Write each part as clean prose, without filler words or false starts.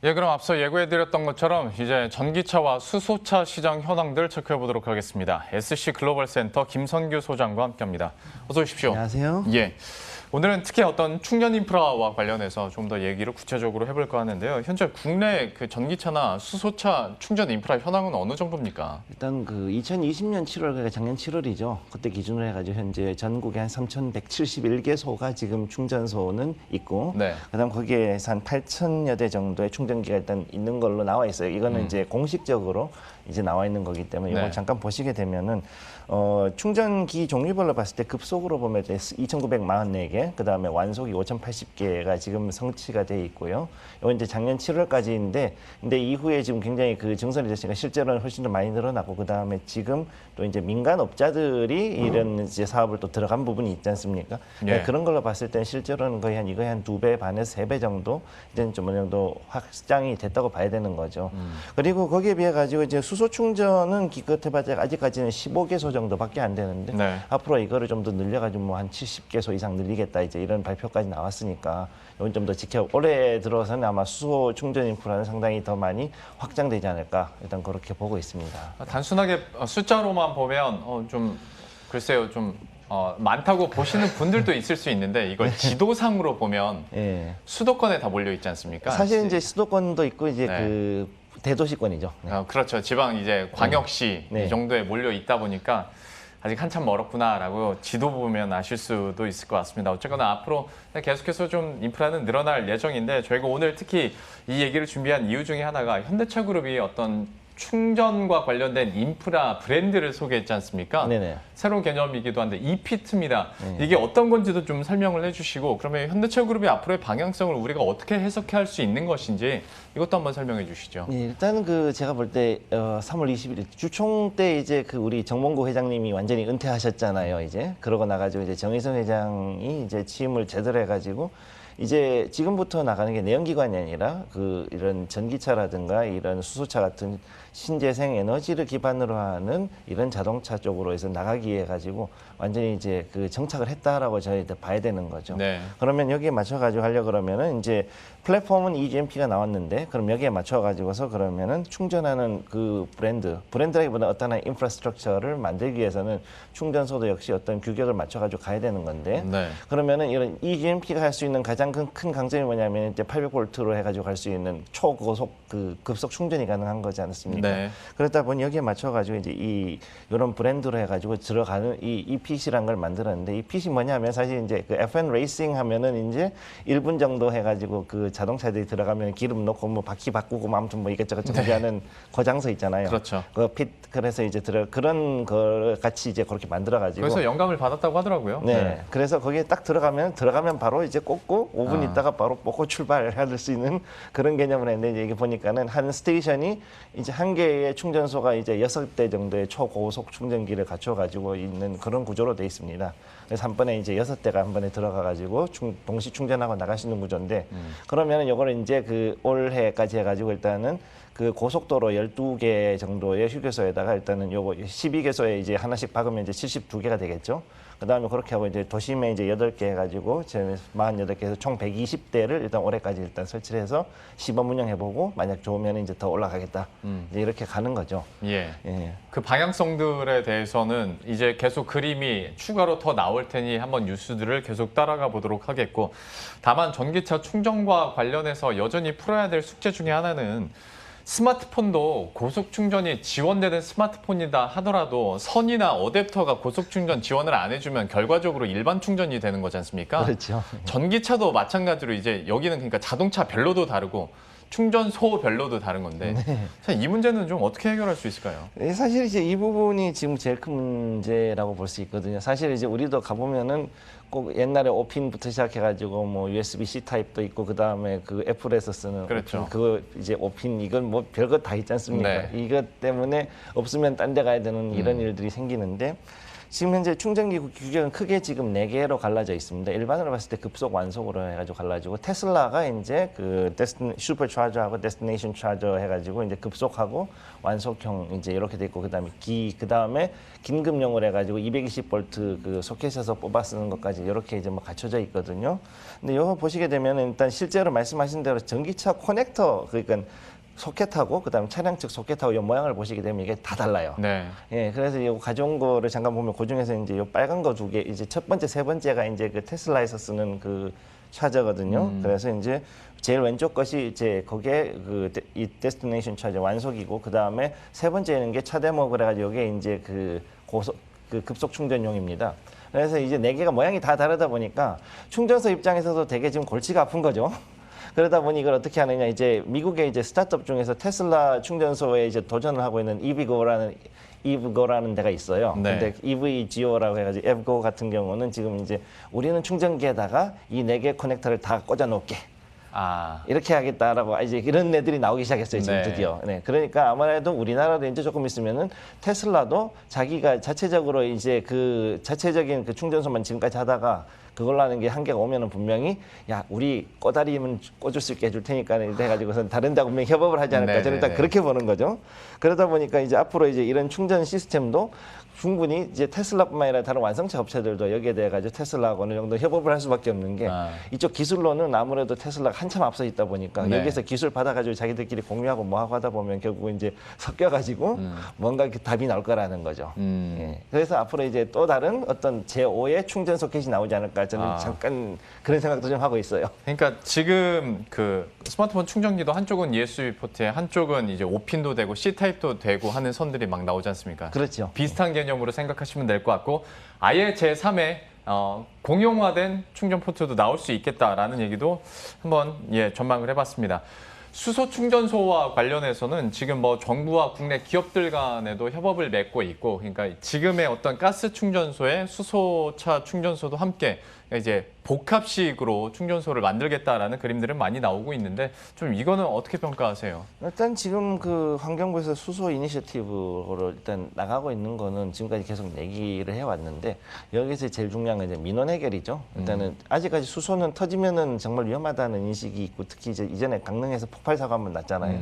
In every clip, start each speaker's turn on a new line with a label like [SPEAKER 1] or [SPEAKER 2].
[SPEAKER 1] 예, 그럼 앞서 예고해드렸던 것처럼 이제 전기차와 수소차 시장 현황들 체크해보도록 하겠습니다. SC글로벌센터 김선규 소장과 함께합니다. 어서 오십시오.
[SPEAKER 2] 안녕하세요.
[SPEAKER 1] 예, 오늘은 특히 어떤 충전 인프라와 관련해서 좀 더 얘기를 구체적으로 해볼까 하는데요. 현재 국내 그 전기차나 수소차 충전 인프라 현황은 어느 정도입니까?
[SPEAKER 2] 일단 그 2020년 7월, 그러니까 작년 7월이죠. 그때 기준으로 해가지고 현재 전국에 한 3,171개소가 지금 충전소는 있고,
[SPEAKER 1] 네.
[SPEAKER 2] 그다음 거기에 한 8,000여 대 정도의 충전기가 일단 있는 걸로 나와 있어요. 이거는 이제 공식적으로 이제 나와 있는 거기 때문에 이걸
[SPEAKER 1] 네.
[SPEAKER 2] 잠깐 보시게 되면은 충전기 종류별로 봤을 때 급속으로 보면 2,944개, 그다음에 완속이 5,080개가 지금 성취가 돼 있고요. 이건 이제 작년 7월까지인데, 근데 이후에 지금 굉장히 그 증설이 됐으니까 실제로는 훨씬 더 많이 늘어나고, 그다음에 지금 또 이제 민간업자들이 이런 이제 사업을 또 들어간 부분이 있지 않습니까?
[SPEAKER 1] 예.
[SPEAKER 2] 그런 걸로 봤을 때는 실제로는 거의 한 이거의 한 2배 반에서 3배 정도 이제는 좀 어느 정도 확장이 됐다고 봐야 되는 거죠. 그리고 거기에 비해 가지고 이제 수소 충전은 기껏해봤자 아직까지는 15개소 정도밖에 안 되는데,
[SPEAKER 1] 네.
[SPEAKER 2] 앞으로 이거를 좀 더 늘려가지고 뭐 한 70개소 이상 늘리겠다 이제 이런 발표까지 나왔으니까 이건 좀 더 올해 들어서는 아마 수소 충전 인프라는 상당히 더 많이 확장되지 않을까 일단 그렇게 보고 있습니다.
[SPEAKER 1] 단순하게 숫자로만 보면 좀 글쎄요, 좀 많다고 보시는 분들도 있을 수 있는데 이걸 지도상으로 보면
[SPEAKER 2] 예.
[SPEAKER 1] 수도권에 다 몰려 있지 않습니까?
[SPEAKER 2] 사실 이제 수도권도 있고 이제
[SPEAKER 1] 네.
[SPEAKER 2] 그 대도시권이죠. 네.
[SPEAKER 1] 그렇죠. 지방 이제 광역시
[SPEAKER 2] 네.
[SPEAKER 1] 이 정도에 몰려 있다 보니까 아직 한참 멀었구나라고 지도 보면 아실 수도 있을 것 같습니다. 어쨌거나 앞으로 계속해서 좀 인프라는 늘어날 예정인데 저희가 오늘 특히 이 얘기를 준비한 이유 중에 하나가 현대차 그룹이 어떤 충전과 관련된 인프라 브랜드를 소개했지 않습니까?
[SPEAKER 2] 네네.
[SPEAKER 1] 새로운 개념이기도 한데 이피트입니다. 이게 어떤 건지도 좀 설명을 해주시고 그러면 현대차 그룹이 앞으로의 방향성을 우리가 어떻게 해석할 수 있는 것인지 이것도 한번 설명해 주시죠.
[SPEAKER 2] 예, 일단은 그 제가 볼 때 3월 20일 주총 때 이제 그 우리 정몽구 회장님이 완전히 은퇴하셨잖아요. 이제 그러고 나가지고 이제 정의성 회장이 이제 취임을 제대로 해가지고 이제 지금부터 나가는 게 내연기관이 아니라 그 이런 전기차라든가 이런 수소차 같은 신재생 에너지를 기반으로 하는 이런 자동차 쪽으로 해서 나가기 위해 가지고 완전히 이제 그 정착을 했다라고 저희들 봐야 되는 거죠.
[SPEAKER 1] 네.
[SPEAKER 2] 그러면 여기에 맞춰가지고 하려고 그러면은 이제 플랫폼은 EGMP가 나왔는데 그럼 여기에 맞춰가지고서 그러면은 충전하는 그 브랜드라기보다 어떤 하나의 인프라스트럭처를 만들기 위해서는 충전소도 역시 어떤 규격을 맞춰가지고 가야 되는 건데
[SPEAKER 1] 네.
[SPEAKER 2] 그러면은 이런 EGMP가 할 수 있는 가장 큰 강점이 뭐냐면 이제 800볼트로 해가지고 갈 수 있는 초고속 그 급속 충전이 가능한 거지 않습니까?
[SPEAKER 1] 네.
[SPEAKER 2] 그렇다 보니 여기에 맞춰가지고 이제 이런 브랜드로 해가지고 들어가는 이 핏이란 걸 만들었는데 이 핏이 뭐냐면 사실 이제 그 F1 레이싱 하면은 이제 1분 정도 해가지고 그 자동차들이 들어가면 기름 넣고 뭐 바퀴 바꾸고 뭐 아무튼 뭐 이것저것 하는 고장소 있잖아요.
[SPEAKER 1] 그렇죠.
[SPEAKER 2] 그 핏 그래서 이제 그런 걸 같이 이제 그렇게 만들어가지고
[SPEAKER 1] 그래서 영감을 받았다고 하더라고요.
[SPEAKER 2] 네. 그래서 거기에 딱 들어가면 바로 이제 꽂고 5분 있다가 바로 꽂고 출발할 수 있는 그런 개념을 했는데 이제 이게 보니까는 한 스테이션이 이제 한 개의 충전소가 이제 6대 정도의 초고속 충전기를 갖춰 가지고 있는 그런 구조로 돼 있습니다. 그래서 한 번에 이제 6대가 한 번에 들어가 가지고 동시 충전하고 나갈 수 있는 구조인데 그러면은 요거를 이제 그 올해까지 해 가지고 일단은 그 고속도로 12개 정도의 휴게소에다가 일단은 요거 12개소에 이제 하나씩 박으면 이제 72개가 되겠죠. 그다음에 그렇게 하고 이제 도심에 이제 8개 해가지고 48개에서 총 120대를 일단 올해까지 일단 설치를 해서 시범 운영해보고 만약 좋으면 이제 더 올라가겠다. 이제 이렇게 가는 거죠.
[SPEAKER 1] 예.
[SPEAKER 2] 예.
[SPEAKER 1] 그 방향성들에 대해서는 이제 계속 그림이 추가로 더 나올 테니 한번 뉴스들을 계속 따라가 보도록 하겠고 다만 전기차 충전과 관련해서 여전히 풀어야 될 숙제 중에 하나는 스마트폰도 고속 충전이 지원되는 스마트폰이다 하더라도 선이나 어댑터가 고속 충전 지원을 안 해주면 결과적으로 일반 충전이 되는 거지 않습니까?
[SPEAKER 2] 그렇죠.
[SPEAKER 1] 전기차도 마찬가지로 이제 여기는 그러니까 자동차 별로도 다르고 충전소 별로도 다른 건데 이 문제는 좀 어떻게 해결할 수 있을까요?
[SPEAKER 2] 사실 이제 이 부분이 지금 제일 큰 문제라고 볼 수 있거든요. 사실 이제 우리도 가보면은 꼭 옛날에 오핀부터 시작해가지고 뭐 USB-C 타입도 있고 그 다음에 그 애플에서 쓰는
[SPEAKER 1] 그렇죠.
[SPEAKER 2] 오핀, 그거 이제 오핀 이건 뭐 별거 다 있지 않습니까?
[SPEAKER 1] 네.
[SPEAKER 2] 이것 때문에 없으면 딴 데 가야 되는 이런 일들이 생기는데 지금 현재 충전기 규격은 크게 지금 4개로 갈라져 있습니다. 일반으로 봤을 때 급속 완속으로 해가지고 갈라지고 테슬라가 이제 그 슈퍼 차저하고 데스티네이션 차저 해가지고 이제 급속하고 완속형 이제 이렇게 돼 있고 그다음에 긴급용으로 해가지고 220V 그 소켓에서 뽑아 쓰는 것까지 이렇게 이제 뭐 갖춰져 있거든요. 근데 이거 보시게 되면 일단 실제로 말씀하신 대로 전기차 커넥터 그러니까 소켓하고 그다음에 차량 측 소켓하고 이 모양을 보시게 되면 이게 다 달라요.
[SPEAKER 1] 네.
[SPEAKER 2] 예, 그래서 이 가져온 거를 잠깐 보면 그 중에서 이제 이 빨간 거 2개 이제 첫 번째, 세 번째가 이제 그 테슬라에서 쓰는 그 차저거든요. 그래서 이제 제일 왼쪽 것이 이제 거기에 이 데스티네이션 차저 완속이고 그다음에 세 번째는 게 차데모 그래가지고 이게 이제 그 급속 충전용입니다. 그래서 이제 4개가 모양이 다 다르다 보니까 충전소 입장에서도 되게 지금 골치가 아픈 거죠. 그러다 보니 이걸 어떻게 하느냐 이제 미국의 이제 스타트업 중에서 테슬라 충전소에 이제 도전을 하고 있는 이브고라는 데가 있어요.
[SPEAKER 1] 네.
[SPEAKER 2] 근데 EVGO라고 해가지고 에브고 같은 경우는 지금 이제 우리는 충전기에다가 이 4개 커넥터를 다 꽂아 놓을게. 이렇게 하겠다라고 이제 이런 애들이 나오기 시작했어요 지금
[SPEAKER 1] 네.
[SPEAKER 2] 드디어. 네, 그러니까 아무래도 우리나라도 이제 조금 있으면은 테슬라도 자기가 자체적으로 이제 그 자체적인 그 충전소만 지금까지 하다가 그걸로 하는 게 한계가 오면은 분명히 야 우리 꼬다리면 꽂을 수 있게 해줄 테니까 해가지고선 다른 데 분명히 협업을 하지 않을까 저는 일단 그렇게 보는 거죠. 그러다 보니까 이제 앞으로 이제 이런 충전 시스템도 충분히 이제 테슬라뿐만 아니라 다른 완성차 업체들도 여기에 대해 가지고 테슬라하고 어느 정도 협업을 할 수밖에 없는 게 이쪽 기술로는 아무래도 테슬라가 한참 앞서 있다 보니까 여기서 기술 받아가지고 자기들끼리 공유하고 뭐하고 하다 보면 결국 이제 섞여가지고 뭔가 이렇게 답이 나올 거라는 거죠. 예. 그래서 앞으로 이제 또 다른 어떤 제5의 충전 소켓이 나오지 않을까 저는 잠깐 그런 생각도 좀 하고 있어요.
[SPEAKER 1] 그러니까 지금 그 스마트폰 충전기도 한쪽은 USB 포트에 한쪽은 이제 5핀도 되고 C타입도 되고 하는 선들이 막 나오지 않습니까?
[SPEAKER 2] 그렇죠.
[SPEAKER 1] 비슷한 개념으로 생각하시면 될 것 같고 아예 제3의 공용화된 충전 포트도 나올 수 있겠다라는 얘기도 한번 전망을 해봤습니다. 수소 충전소와 관련해서는 지금 뭐 정부와 국내 기업들 간에도 협업을 맺고 있고, 그러니까 지금의 어떤 가스 충전소에 수소차 충전소도 함께 이제 복합식으로 충전소를 만들겠다라는 그림들은 많이 나오고 있는데 좀 이거는 어떻게 평가하세요?
[SPEAKER 2] 일단 지금 그 환경부에서 수소 이니셔티브로 일단 나가고 있는 거는 지금까지 계속 얘기를 해왔는데 여기서 제일 중요한 건 이제 민원 해결이죠. 일단은 아직까지 수소는 터지면은 정말 위험하다는 인식이 있고 특히 이제 이전에 강릉에서 폭발 사고 한번 났잖아요.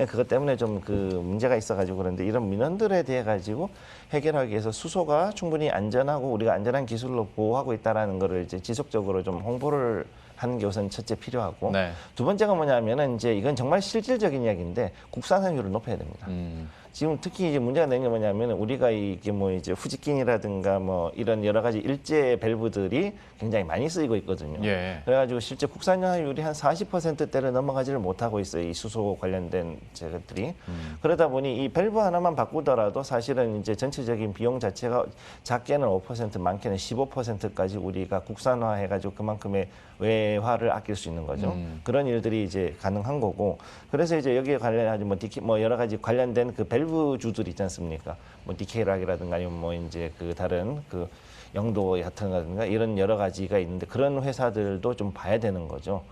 [SPEAKER 2] 그것 때문에 좀 그 문제가 있어가지고 그런데 이런 민원들에 대해 가지고 해결하기 위해서 수소가 충분히 안전하고 우리가 안전한 기술로 보호하고 있다라는 거를 이제 지속적으로 좀 홍보를 하는 게 우선 첫째 필요하고 두 번째가 뭐냐면은 이제 이건 정말 실질적인 이야기인데 국산화율을 높여야 됩니다. 지금 특히 이제 문제가 되는 게 뭐냐면 우리가 이게 뭐 이제 후지킨이라든가 뭐 이런 여러 가지 일제 밸브들이 굉장히 많이 쓰이고 있거든요. 그래가지고 실제 국산화율이 한 40%대를 넘어가지를 못하고 있어요. 이 수소 관련된 제것들이. 그러다 보니 이 밸브 하나만 바꾸더라도 사실은 이제 전체적인 비용 자체가 작게는 5% 많게는 15%까지 우리가 국산화해가지고 그만큼의 외화를 아낄 수 있는 거죠. 그런 일들이 이제 가능한 거고. 그래서 이제 여기에 관련해서 뭐 여러 가지 관련된 그 밸브 주들 있지 않습니까? 뭐 디케이락이라든가 아니면 뭐 이제 그 다른 그 영도 같은가든가 이런 여러 가지가 있는데 그런 회사들도 좀 봐야 되는 거죠.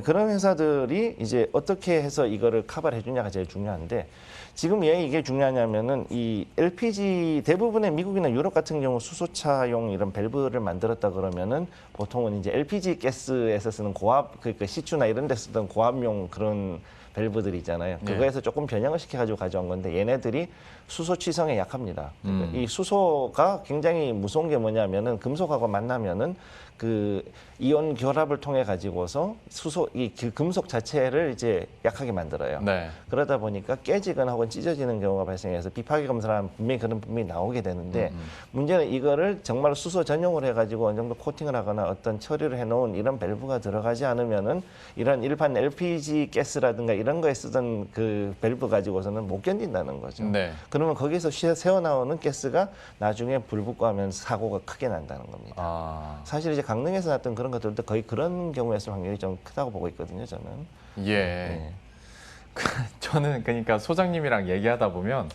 [SPEAKER 2] 그런 회사들이 이제 어떻게 해서 이거를 커버를 해주냐가 제일 중요한데 지금 왜 이게 중요하냐면은 이 LPG 대부분의 미국이나 유럽 같은 경우 수소차용 이런 밸브를 만들었다 그러면은 보통은 이제 LPG 가스에서 쓰는 고압 그러니까 시추나 이런 데 쓰던 고압용 그런 밸브들이 있잖아요. 그거에서 조금 변형을 시켜가지고 가져온 건데 얘네들이 수소 취성에 약합니다. 그러니까 이 수소가 굉장히 무서운 게 뭐냐면은 금속하고 만나면은 그 이온 결합을 통해 가지고서 수소 이 금속 자체를 이제 약하게 만들어요. 그러다 보니까 깨지거나 혹은 찢어지는 경우가 발생해서 비파기 검사를 하면 분명히 그런 부분이 나오게 되는데 문제는 이거를 정말 수소 전용으로 해가지고 어느 정도 코팅을 하거나 어떤 처리를 해놓은 이런 밸브가 들어가지 않으면은 이런 일반 LPG 가스라든가 이런 거에 쓰던 그 밸브 가지고서는 못 견딘다는 거죠. 그러면 거기서 새어 나오는 가스가 나중에 불 붙고 하면 사고가 크게 난다는 겁니다. 사실 이제 강릉에서 났던 그런 것들도 거의 그런 경우였을 확률이 좀 크다고 보고 있거든요, 저는.
[SPEAKER 1] 저는 그러니까 소장님이랑 얘기하다 보면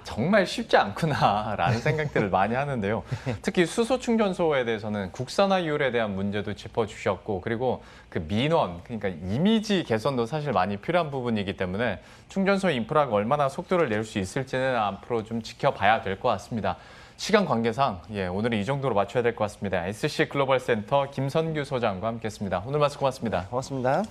[SPEAKER 1] 정말 쉽지 않구나라는 생각들을 많이 하는데요. 특히 수소 충전소에 대해서는 국산화율에 대한 문제도 짚어주셨고 그리고 그 민원, 그러니까 이미지 개선도 사실 많이 필요한 부분이기 때문에 충전소 인프라가 얼마나 속도를 낼 수 있을지는 앞으로 좀 지켜봐야 될 것 같습니다. 시간 관계상 오늘은 이 정도로 맞춰야 될 것 같습니다. SC 글로벌 센터 김선규 소장과 함께했습니다. 오늘 말씀 고맙습니다.
[SPEAKER 2] 고맙습니다.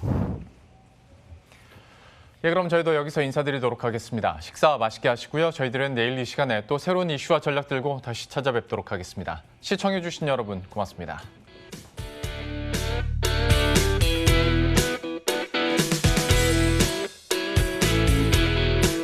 [SPEAKER 1] 그럼 저희도 여기서 인사드리도록 하겠습니다. 식사 맛있게 하시고요. 저희들은 내일 이 시간에 또 새로운 이슈와 전략 들고 다시 찾아뵙도록 하겠습니다. 시청해주신 여러분 고맙습니다.